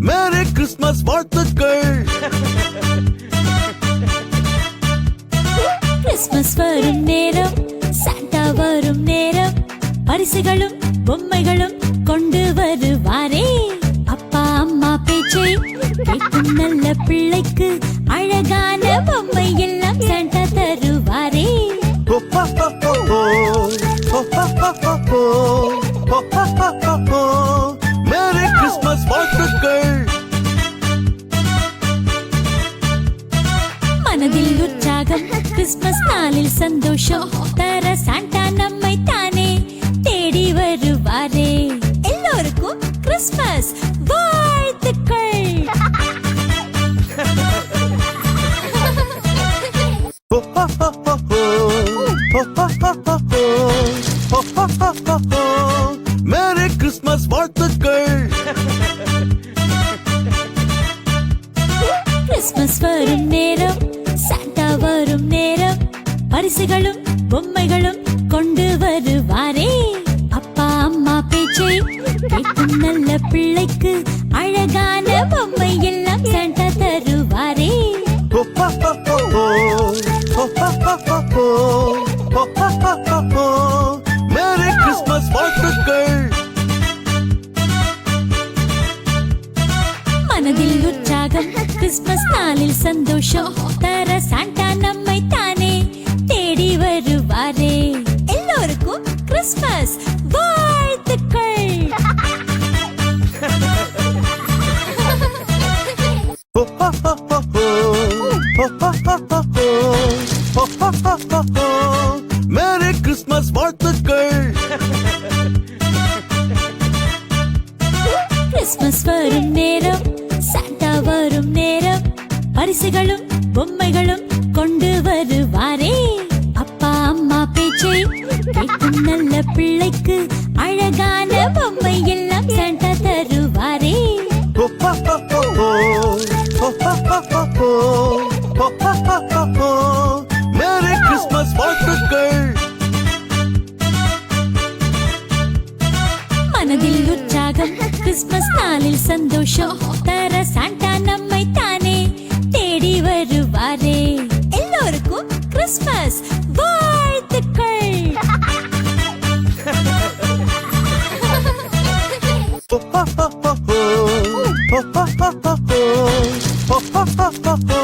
Merry Christmas வாழ்த்துக்கள். Christmas வரும் நேரம், சாண்டா வரும் நேரம், பரிசுகளும் பொம்மைகளும் கொண்டு வருவாரே. அப்பா அம்மா பேச்சை கேட்கும் நல்ல பிள்ளைக்கு அழகான பொம்மை எல்லாம் சாண்டா தருவாரே. மேரி கிறிஸ்மஸ் வாழ்த்துக்கள். மனதில் உற்சாகம், கிறிஸ்மஸ் நாளில் சந்தோஷம் தர சாண்டா நம்மை தானே தேடி வருவாரே. எல்லோருக்கும் கிறிஸ்மஸ் வாழ்த்துக்கள். மேரி கிறிஸ்மஸ் வாழ்த்துக்கள். கிறிஸ்மஸ் வரும் நேரம், சாண்டா வரும் நேரம், பரிசுகளும் பொம்மைகளும் கொண்டு வருவாரே. அப்பா அம்மா பேச்சை கேட்கும் நல்ல பிள்ளைக்கு அழகான பொம்மை எல்லாம் சாண்டா தருவாரே. மேரி கிறிஸ்மஸ் வாழ்த்துக்கள். மனதில் உற்சாகம், கிறிஸ்மஸ் நாளில் சந்தோஷம் தர சாண்டா நம்மை தானே தேடி வருவாரே. எல்லோருக்கும் கிறிஸ்மஸ் வாழ்த்துக்கள். மேரி கிறிஸ்மஸ் வாழ்த்துக்கள். கிறிஸ்மஸ் வரும் நேரம், சாண்டா வரும் நேரம், பரிசுகளும் பொம்மைகளும் கொண்டு வருவாரே. அப்பா அம்மா பேச்சை கேட்கும் நல்ல பிள்ளைக்கு அழகான பொம்மை எல்லாம் சாண்டா தருவாரே. மேரி கிறிஸ்மஸ் வாழ்த்துக்கள். மனதில் உற்சாகம், கிறிஸ்மஸ் நாளில் சந்தோஷம் தர சாண்டா நம்மை தானே தேடி வருவாரே. எல்லோருக்கும் கிறிஸ்மஸ் வாழ்த்துக்கள். Ho, ho, ho, ho, ho. Ho, ho, ho, ho, ho. Ho, ho, ho, ho, ho.